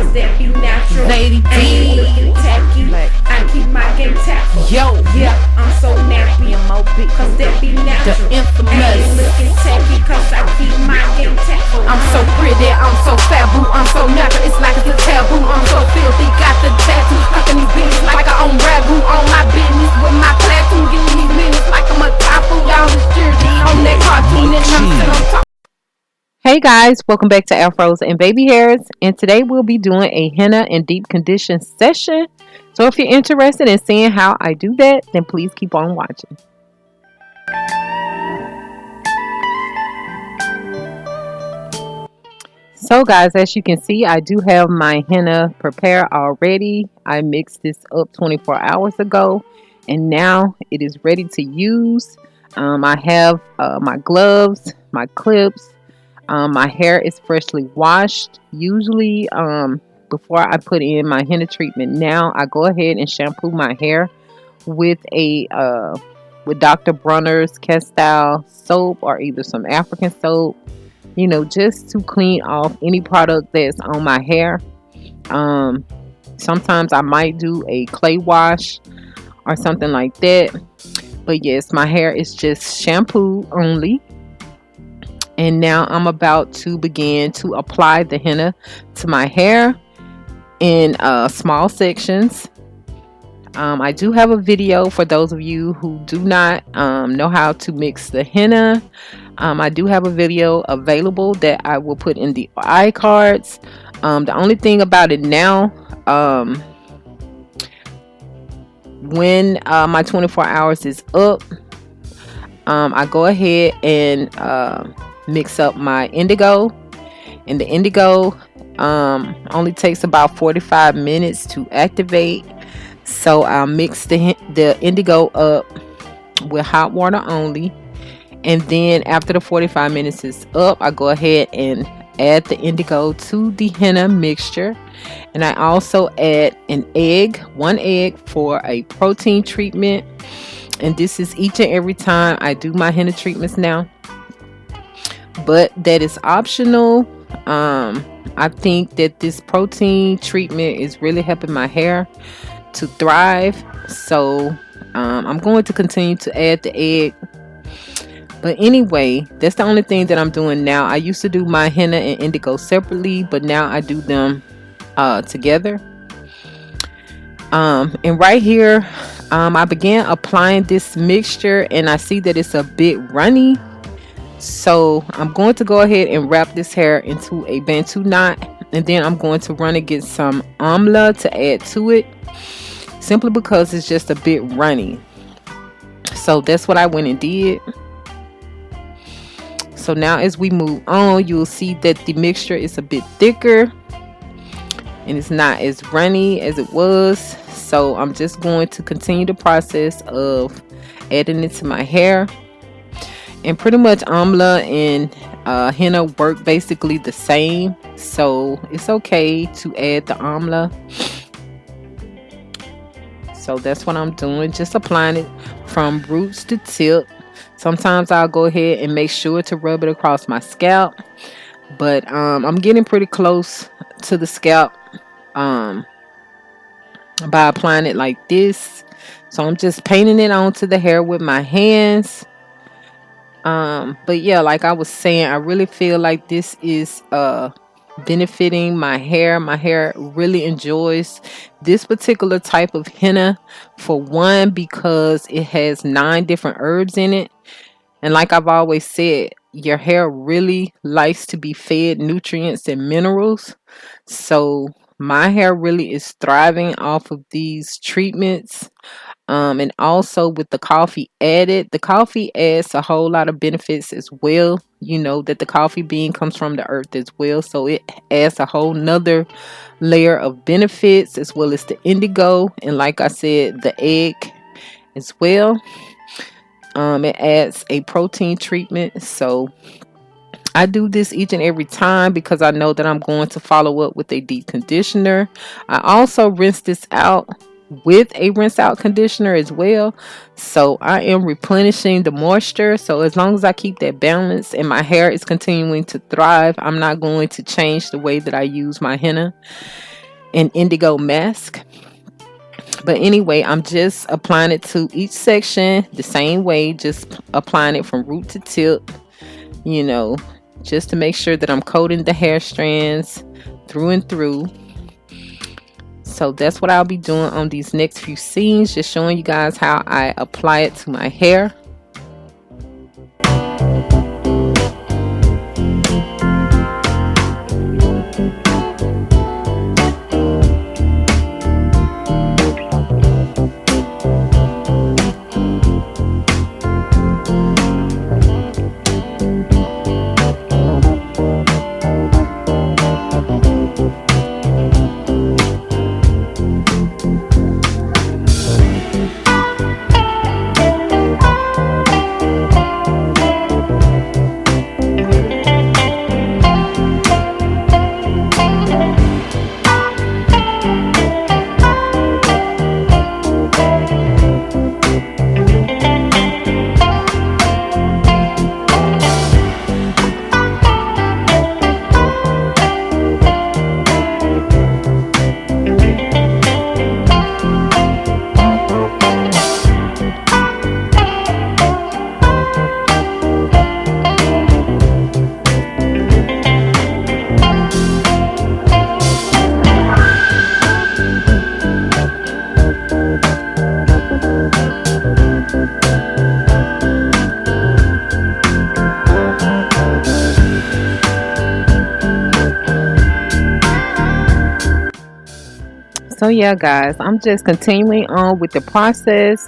cause that be natural. Lady I ain't D. looking tacky. I keep my game tactful. Yo. Yeah, I'm so nappy. Cause that be natural. The infamous. I ain't looking tacky cause I keep my game tactful. I'm so pretty, I'm so fat, boo. I'm so natural, it's like it's a taboo. I'm so filthy, got the tattoo stuck in these bitches like I own ragu. On my business with my platoon, getting these minutes like I'm a typhoon. Y'all is jersey on that cartoon and I'm sitting on top. Hey guys, welcome back to Afros and Baby Hairs, and today we'll be doing a henna and deep condition session. So if you're interested in seeing how I do that, then please keep on watching. So guys, as you can see, I do have my henna prepared already. I mixed this up 24 hours ago and now it is ready to use. I have my gloves, my clips. My hair is freshly washed. Usually before I put in my henna treatment, now I go ahead and shampoo my hair with with Dr. Bronner's Castile soap or either some African soap, you know, just to clean off any product that's on my hair. Sometimes I might do a clay wash or something like that, but yes, my hair is just shampoo only. And now I'm about to begin to apply the henna to my hair in small sections. I do have a video for those of you who do not know how to mix the henna. I do have a video available that I will put in the iCards. The only thing about it now, when my 24 hours is up, I go ahead and mix up my indigo, and the indigo only takes about 45 minutes to activate. So I'll mix the indigo up with hot water only, and then after the 45 minutes is up, I go ahead and add the indigo to the henna mixture, and I also add one egg for a protein treatment. And this is each and every time I do my henna treatments now, but that is optional. I think that this protein treatment is really helping my hair to thrive, so I'm going to continue to add the egg. But anyway, that's the only thing that I'm doing now. I used to do my henna and indigo separately, but now I do them together. And right here, I began applying this mixture and I see that it's a bit runny. So I'm going to go ahead and wrap this hair into a Bantu knot, and then I'm going to run and get some amla to add to it, simply because it's just a bit runny. So that's what I went and did. So now as we move on, you'll see that the mixture is a bit thicker and it's not as runny as it was. So I'm just going to continue the process of adding it to my hair. And pretty much amla and henna work basically the same, so it's okay to add the amla. So that's what I'm doing, just applying it from roots to tip. Sometimes I'll go ahead and make sure to rub it across my scalp, but I'm getting pretty close to the scalp by applying it like this. So I'm just painting it onto the hair with my hands. But yeah, like I was saying, I really feel like this is benefiting my hair. My hair really enjoys this particular type of henna, for one, because it has 9 different herbs in it, and like I've always said, your hair really likes to be fed nutrients and minerals. So my hair really is thriving off of these treatments. And also with the coffee added, the coffee adds a whole lot of benefits as well. You know that the coffee bean comes from the earth as well, so it adds a whole nother layer of benefits, as well as the indigo, and like I said, the egg as well. It adds a protein treatment. So I do this each and every time because I know that I'm going to follow up with a deep conditioner. I also rinse this out with a rinse out conditioner as well, so I am replenishing the moisture. So as long as I keep that balance and my hair is continuing to thrive, I'm not going to change the way that I use my henna. an Indigo Masque. But anyway, I'm just applying it to each section the same way, just applying it from root to tip, you know, just to make sure that I'm coating the hair strands through and through. So that's what I'll be doing on these next few scenes, just showing you guys how I apply it to my hair. So yeah, guys, I'm just continuing on with the process,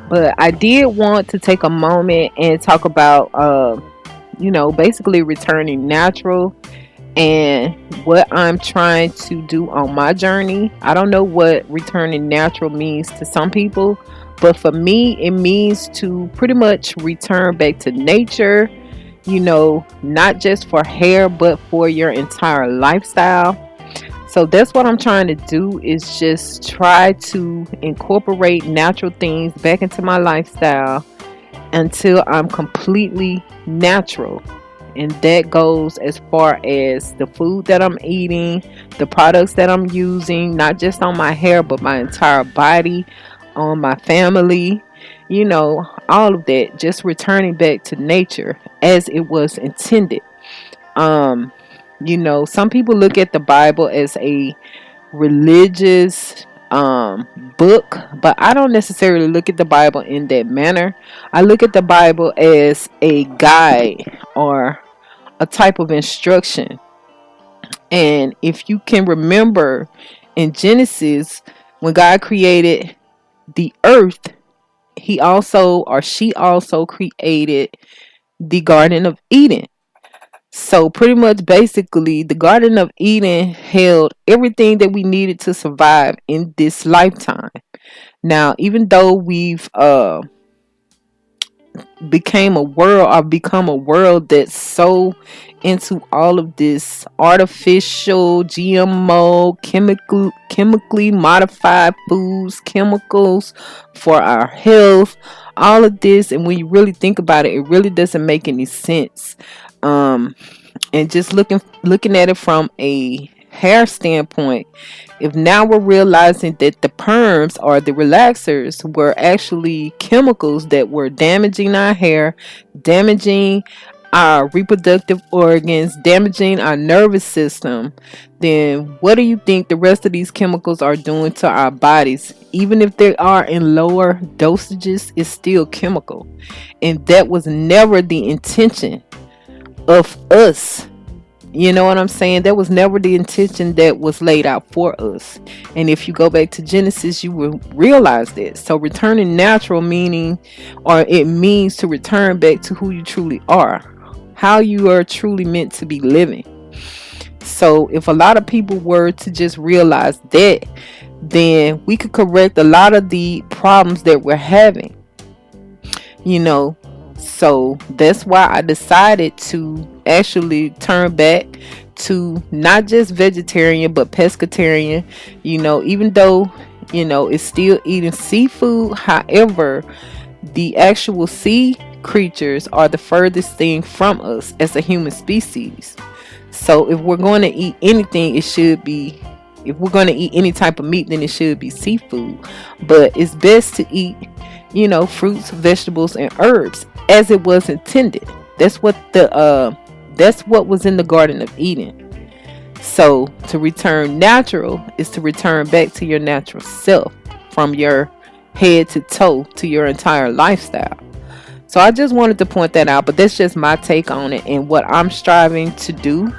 but I did want to take a moment and talk about basically returning natural and what I'm trying to do on my journey. I don't know what returning natural means to some people, but for me it means to pretty much return back to nature, not just for hair but for your entire lifestyle. So that's what I'm trying to do, is just try to incorporate natural things back into my lifestyle until I'm completely natural. And that goes as far as the food that I'm eating, the products that I'm using, not just on my hair, but my entire body, on my family, all of that. Just returning back to nature as it was intended. Some people look at the Bible as a religious book, but I don't necessarily look at the Bible in that manner. I look at the Bible as a guide or a type of instruction. And if you can remember in Genesis, when God created the earth, she also created the Garden of Eden. So pretty much basically the Garden of Eden held everything that we needed to survive in this lifetime. Now, even though we've become a world that's so into all of this artificial, GMO, chemically modified foods, chemicals for our health, all of this, and when you really think about it, it really doesn't make any sense. And just looking at it from a hair standpoint, if now we're realizing that the perms or the relaxers were actually chemicals that were damaging our hair, damaging our reproductive organs, damaging our nervous system, then what do you think the rest of these chemicals are doing to our bodies? Even if they are in lower dosages, it's still chemical. And that was never the intention of us. You know what I'm saying? That was never the intention that was laid out for us. And if you go back to Genesis, you will realize that. So returning natural means to return back to who you truly are, how you are truly meant to be living. So if a lot of people were to just realize that, then we could correct a lot of the problems that we're having. So that's why I decided to actually turn back to not just vegetarian but pescatarian. Even though it's still eating seafood, however, the actual sea creatures are the furthest thing from us as a human species. So if we're going to eat anything, it should be if we're going to eat any type of meat, then it should be seafood. But it's best to eat, fruits, vegetables, and herbs as it was intended. That's what was in the Garden of Eden. So to return natural is to return back to your natural self, from your head to toe to your entire lifestyle. So I just wanted to point that out, but that's just my take on it and what I'm striving to do.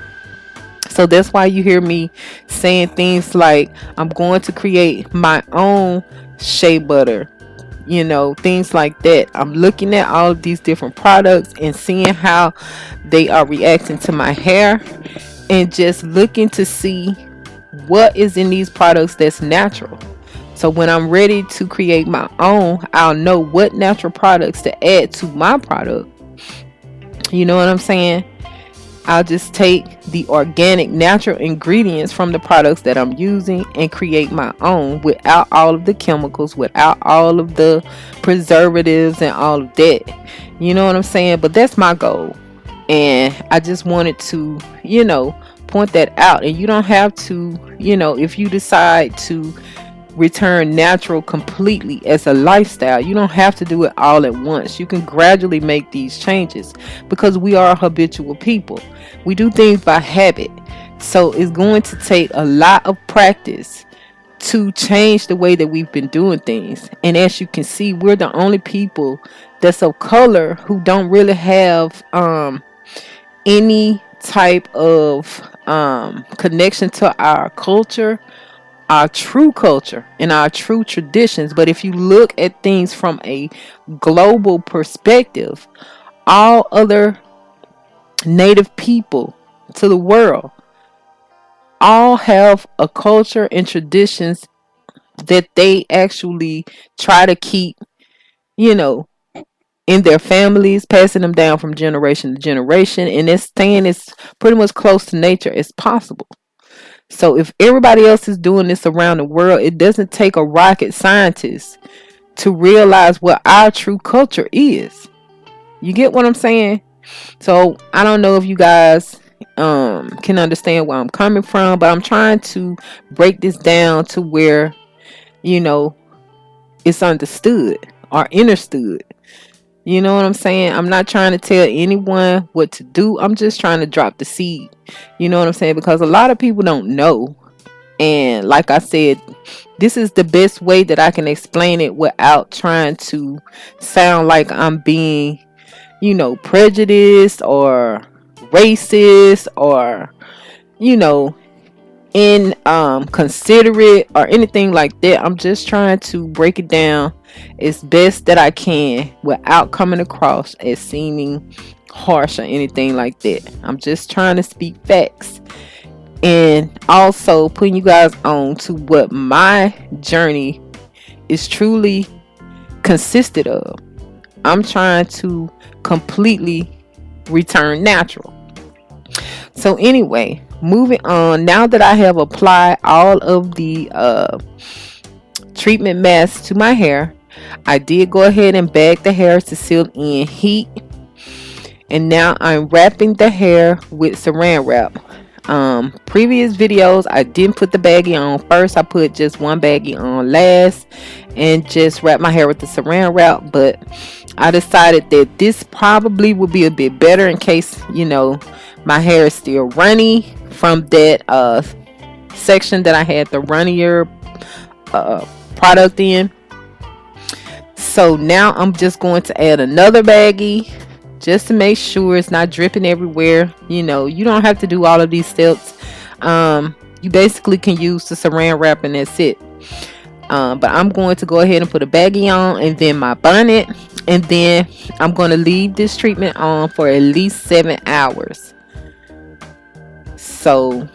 So that's why you hear me saying things like I'm going to create my own shea butter, things like that. I'm looking at all of these different products and seeing how they are reacting to my hair, and just looking to see what is in these products that's natural. So when I'm ready to create my own, I'll know what natural products to add to my product. You know what I'm saying? I'll just take the organic, natural ingredients from the products that I'm using and create my own without all of the chemicals, without all of the preservatives and all of that. You know what I'm saying? But that's my goal. And I just wanted to, point that out. And you don't have to, if you decide to return natural completely as a lifestyle, you don't have to do it all at once. You can gradually make these changes, because we are habitual people. We do things by habit. So it's going to take a lot of practice to change the way that we've been doing things. And as you can see, we're the only people that's of color who don't really have any type of connection to our culture, our true culture, and our true traditions. But if you look at things from a global perspective, all other native people to the world all have a culture and traditions that they actually try to keep, in their families, passing them down from generation to generation, and it's staying as pretty much close to nature as possible. So if everybody else is doing this around the world, it doesn't take a rocket scientist to realize what our true culture is. You get what I'm saying? So I don't know if you guys can understand where I'm coming from, but I'm trying to break this down to where, it's understood or understood. You know what I'm saying? I'm not trying to tell anyone what to do. I'm just trying to drop the seed. You know what I'm saying? Because a lot of people don't know. And like I said, this is the best way that I can explain it without trying to sound like I'm being, prejudiced or racist or, inconsiderate or anything like that. I'm just trying to break it down as best that I can without coming across as seeming harsh or anything like that. I'm just trying to speak facts and also putting you guys on to what my journey is truly consisted of. I'm trying to completely return natural. So anyway, moving on, now that I have applied all of the treatment masks to my hair, I did go ahead and bag the hair to seal in heat. And now I'm wrapping the hair with saran wrap. Previous videos, I didn't put the baggie on first. I put just one baggie on last and just wrap my hair with the saran wrap. But I decided that this probably would be a bit better in case, my hair is still runny from that section that I had the runnier product in. So now I'm just going to add another baggie just to make sure it's not dripping everywhere. You don't have to do all of these steps. You basically can use the saran wrap and that's it. But I'm going to go ahead and put a baggie on and then my bonnet, and then I'm going to leave this treatment on for at least 7 hours. So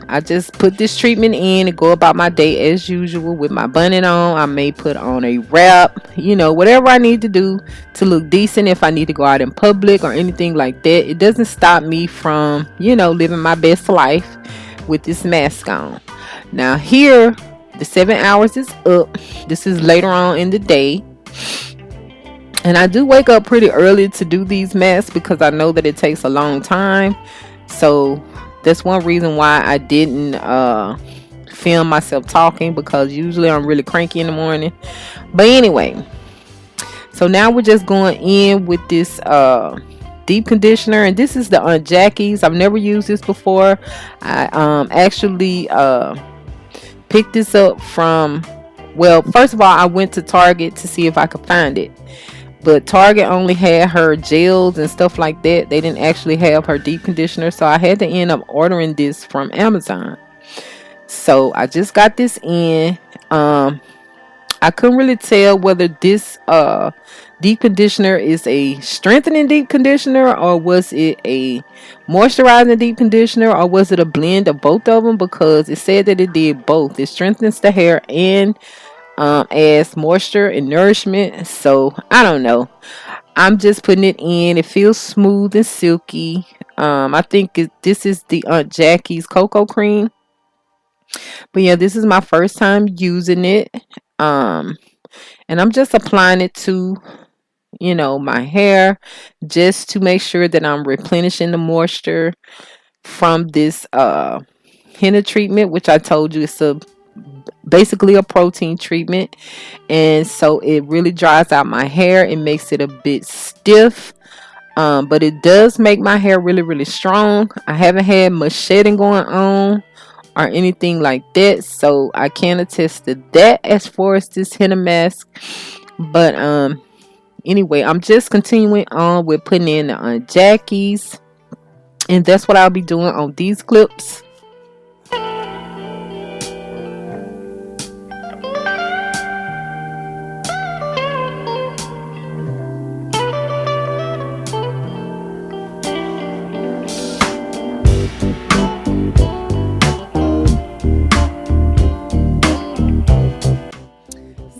I just put this treatment in and go about my day as usual with my bonnet on. I may put on a wrap, whatever I need to do to look decent if I need to go out in public or anything like that. It doesn't stop me from, living my best life with this mask on. Now here, the 7 hours is up. This is later on in the day. And I do wake up pretty early to do these masks because I know that it takes a long time. So that's one reason why I didn't film myself talking because usually I'm really cranky in the morning. But anyway, so now we're just going in with this deep conditioner, and this is the Aunt Jackie's. I've never used this before. I actually picked this up from, well, first of all, I went to Target to see if I could find it, but Target only had her gels and stuff like that. They didn't actually have her deep conditioner, so I had to end up ordering this from Amazon. So I just got this in. I couldn't really tell whether this deep conditioner is a strengthening deep conditioner, or was it a moisturizing deep conditioner, or was it a blend of both of them, because it said that it did both. It strengthens the hair and adds moisture and nourishment. So I don't know. I'm just putting it in. It feels smooth and silky. I think this is the Aunt Jackie's Coco cream. But yeah, this is my first time using it. And I'm just applying it to, you know, my hair, just to make sure that I'm replenishing the moisture from this henna treatment, which I told you is basically a protein treatment. And so it really dries out my hair. It makes it a bit stiff, but it does make my hair really, really strong. I haven't had much shedding going on or anything like that, so I can attest to that as far as this henna mask. But anyway, I'm just continuing on with putting in the Aunt Jackie's, and that's what I'll be doing on these clips.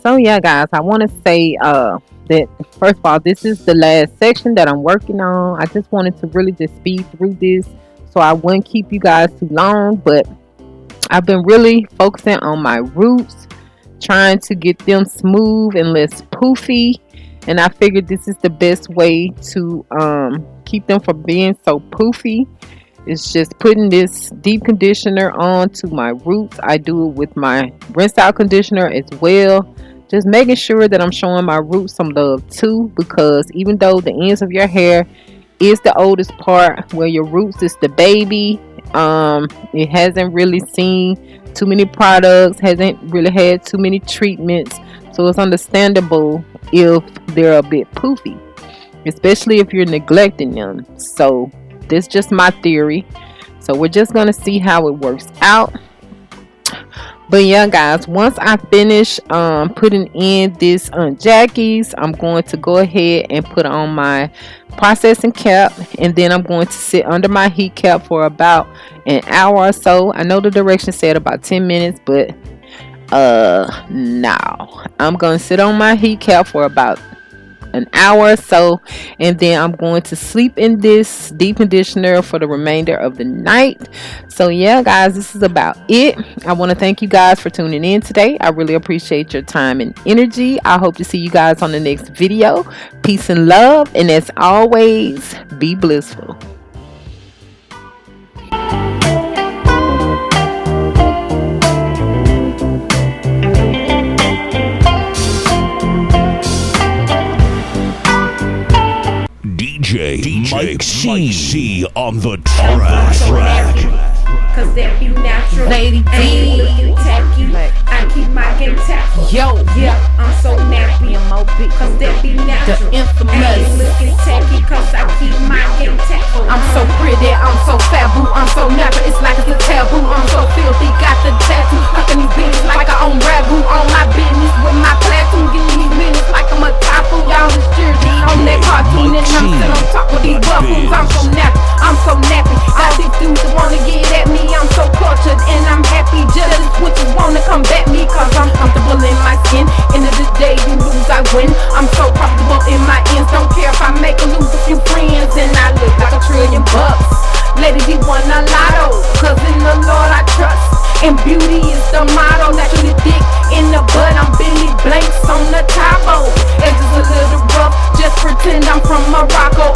So yeah, guys, I want to say that first of all, this is the last section that I'm working on. I just wanted to really just speed through this so I wouldn't keep you guys too long, but I've been really focusing on my roots, trying to get them smooth and less poofy, and I figured this is the best way to keep them from being so poofy. It's just putting this deep conditioner onto my roots. I do it with my rinse out conditioner as well. Just making sure that I'm showing my roots some love too, because even though the ends of your hair is the oldest part, where your roots is the baby, it hasn't really seen too many products, hasn't really had too many treatments, so it's understandable if they're a bit poofy, especially if you're neglecting them. So this is just my theory, so we're just gonna see how it works out. But yeah, guys, once I finish putting in this Aunt Jackie's, I'm going to go ahead and put on my processing cap, and then I'm going to sit under my heat cap for about an hour or so. I know the direction said about 10 minutes, but no, I'm going to sit on my heat cap for about an hour or so, and then I'm going to sleep in this deep conditioner for the remainder of the night. So yeah, guys, this is about it. I want to thank you guys for tuning in today. I really appreciate your time and energy. I hope to see you guys on the next video. Peace and love, and as always, be blissful. DJ Mike C on the track. Cause that be natural. Lady D. Ain't looking tacky. I keep my game tactful. Yo, Yeah, I'm so nappy. Cause that be natural. The infamous. Ain't looking tacky. Cause I keep my game tactful. I'm so pretty, I'm so fabu, I'm so natural, it's like it's a taboo. I'm so filthy, got the tattoo, cooking these bitches like I own ragu. On my business with my platoon, getting these minutes like I'm a typhoon. Y'all is jersey on that cartoon, and I'm still on top with these buffoons. I'm so natural, I'm so nappy. All these dudes that wanna get at me, I'm so cultured and I'm happy. Jealous switches wanna come back me, cause I'm comfortable in my skin. End of the day, you lose, I win. I'm so comfortable in my ends, don't care if I make or lose a few friends, and I look like $1 trillion. Lady D won a lotto, cause in the Lord I trust, and beauty is the motto. Naturally thick in the butt, I'm Billy Blanks on the Tabo. Edges a little rough, just pretend I'm from Morocco.